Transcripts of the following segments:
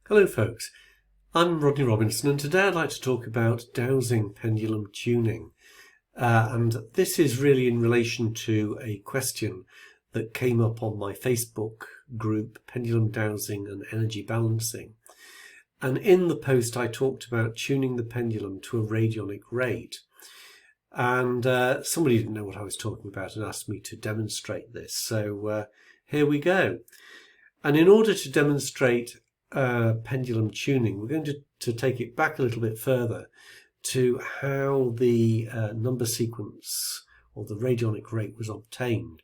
Hello folks, I'm Rodney Robinson and today I'd like to talk about dowsing pendulum tuning. And this is really in relation to a question that came up on my Facebook group, Pendulum Dowsing and Energy Balancing. And in the post I talked about tuning the pendulum to a radionic rate. And somebody didn't know what I was talking about and asked me to demonstrate this. So here we go. And in order to demonstrate pendulum tuning, we're going to take it back a little bit further to how the number sequence or the radionic rate was obtained.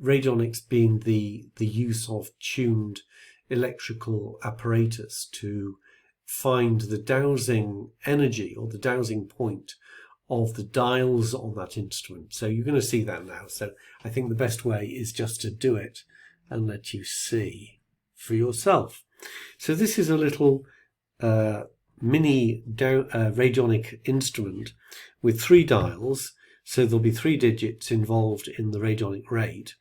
Radionics being the use of tuned electrical apparatus to find the dowsing energy or the dowsing point of the dials on that instrument. So you're going to see that now. So I think the best way is just to do it and let you see for yourself. So this is a little mini radionic instrument with 3 dials. So there'll be 3 digits involved in the radionic rate.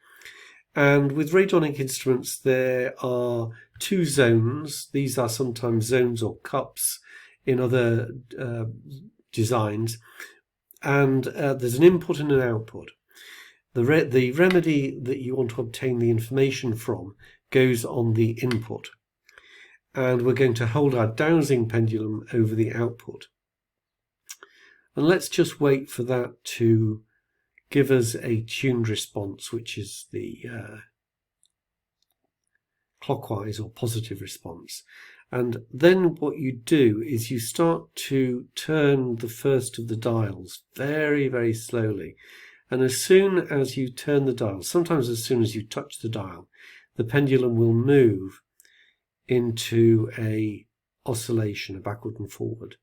And with radionic instruments, there are 2 zones. These are sometimes zones or cups in other designs. And there's an input and an output. The remedy that you want to obtain the information from goes on the input. And we're going to hold our dowsing pendulum over the output. And let's just wait for that to give us a tuned response, which is the clockwise or positive response. And then what you do is you start to turn the first of the dials very, very slowly. And as soon as you turn the dial, sometimes as soon as you touch the dial, the pendulum will move into a oscillation, a backward and forward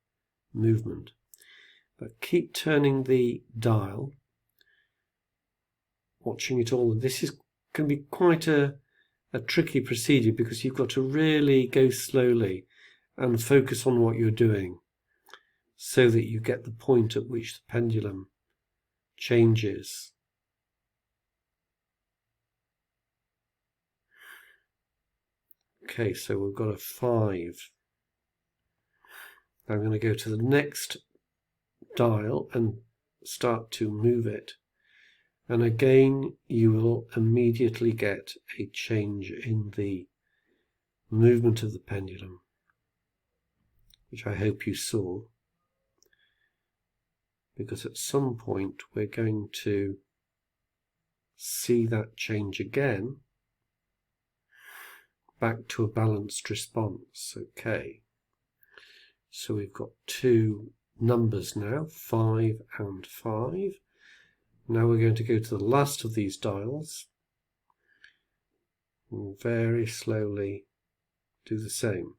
movement. But keep turning the dial, watching it all. This can be quite a tricky procedure because you've got to really go slowly and focus on what you're doing so that you get the point at which the pendulum changes. Okay, so we've got a 5. I'm going to go to the next dial and start to move it. And again, you will immediately get a change in the movement of the pendulum, which I hope you saw, because at some point we're going to see that change again back to a balanced response. Okay, so we've got 2 numbers now, 5 and 5. Now we're going to go to the last of these dials and very slowly do the same.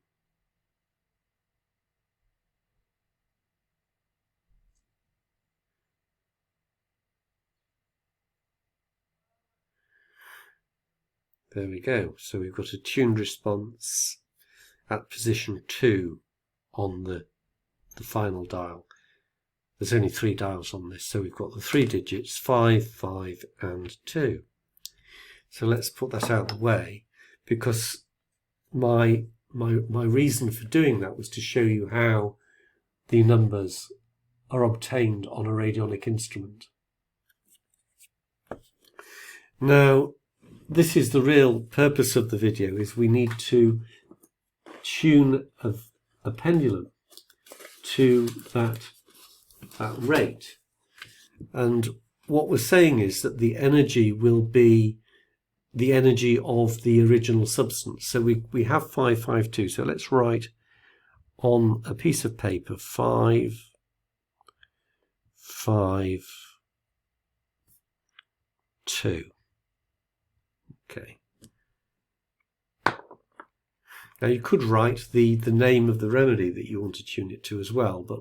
There we go. So we've got a tuned response at position 2 on the final dial. There's only 3 dials on this, so we've got the 3 digits, 5, 5 and 2. So let's put that out of the way, because my reason for doing that was to show you how the numbers are obtained on a radionic instrument. Now, this is the real purpose of the video, is we need to tune a pendulum to that rate. And what we're saying is that the energy will be the energy of the original substance. So we have 552. So let's write on a piece of paper 5, 5, 2. Okay. Now you could write the name of the remedy that you want to tune it to as well, but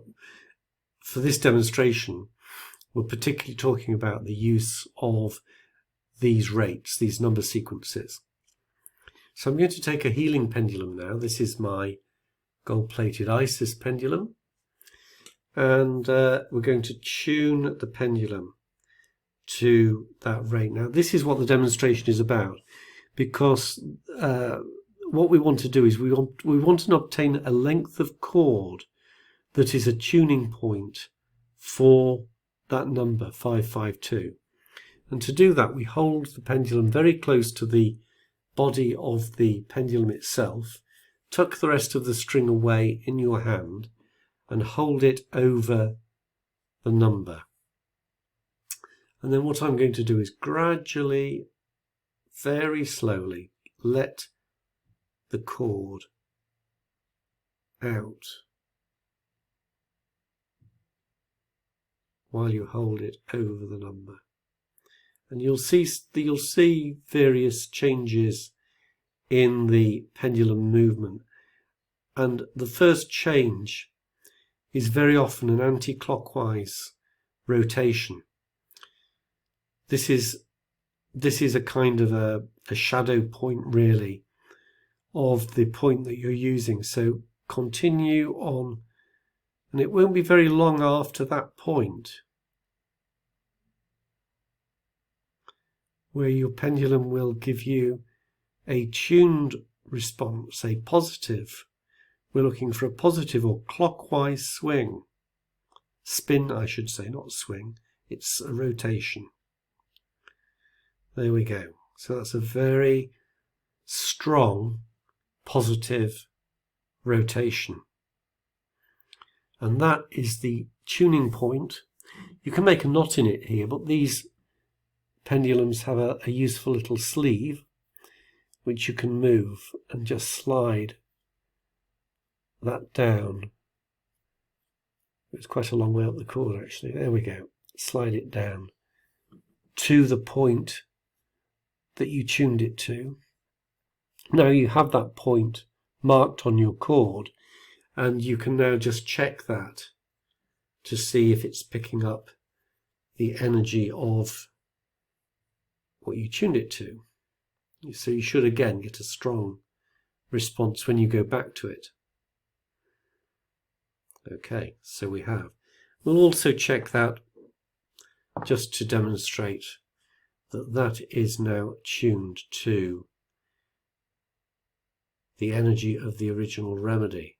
for this demonstration we're particularly talking about the use of these rates, these number sequences. So I'm going to take a healing pendulum now. This is my gold-plated Isis pendulum, and we're going to tune the pendulum to that rate. Now this is what the demonstration is about, because what we want to do is we want to obtain a length of chord that is a tuning point for that number 552. And to do that, we hold the pendulum very close to the body of the pendulum itself, tuck the rest of the string away in your hand, and hold it over the number. And then what I'm going to do is gradually, very slowly, let the chord out while you hold it over the number. And you'll see various changes in the pendulum movement. And the first change is very often an anti-clockwise rotation. This is a kind of a shadow point, really, of the point that you're using. So continue on, and it won't be very long after that point where your pendulum will give you a tuned response, a positive. We're looking for a positive or clockwise swing. Spin, I should say, not swing. It's a rotation. There we go. So that's a very strong positive rotation. And that is the tuning point. You can make a knot in it here, but these pendulums have a useful little sleeve which you can move and just slide that down. It's quite a long way up the cord, actually. There we go. Slide it down to the point that you tuned it to. Now you have that point marked on your cord, and you can now just check that to see if it's picking up the energy of what you tuned it to. So you should again get a strong response when you go back to it. Okay, so we have. We'll also check that just to demonstrate that that is now tuned to the energy of the original remedy.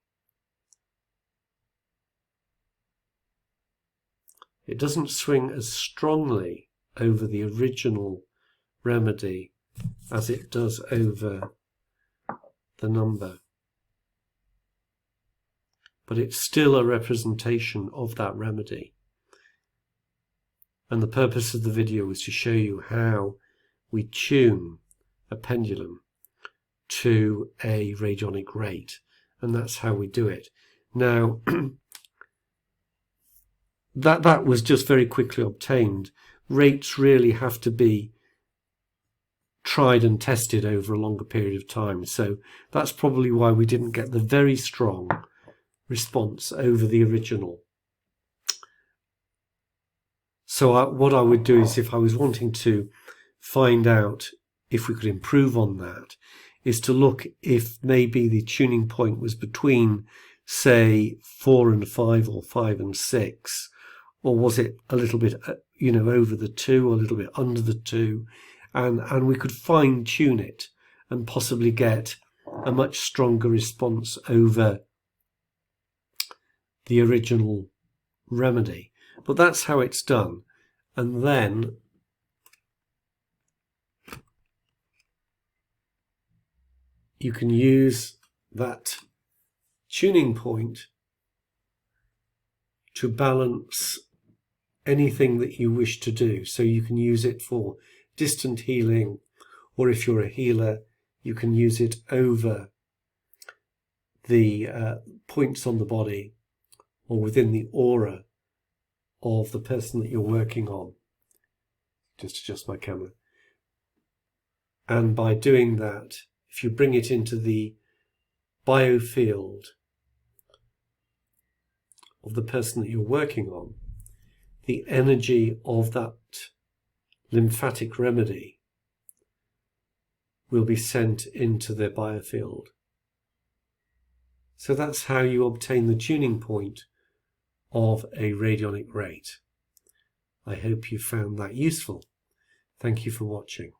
It doesn't swing as strongly over the original remedy as it does over the number, but it's still a representation of that remedy. And the purpose of the video was to show you how we tune a pendulum to a radionic rate, and that's how we do it. Now that was just very quickly obtained. Rates really have to be tried and tested over a longer period of time, so that's probably why we didn't get the very strong response over the original. So what I would do is, if I was wanting to find out if we could improve on that, is to look if maybe the tuning point was between, say, 4 and 5 or 5 and 6, or was it a little bit, over the 2 or a little bit under the 2, and we could fine tune it and possibly get a much stronger response over the original remedy. But that's how it's done. And then you can use that tuning point to balance anything that you wish to do. So you can use it for distant healing, or if you're a healer, you can use it over the points on the body or within the aura of the person that you're working on. Just adjust my camera. And by doing that, if you bring it into the biofield of the person that you're working on, the energy of that lymphatic remedy will be sent into their biofield. So that's how you obtain the tuning point of a radionic rate. I hope you found that useful. Thank you for watching.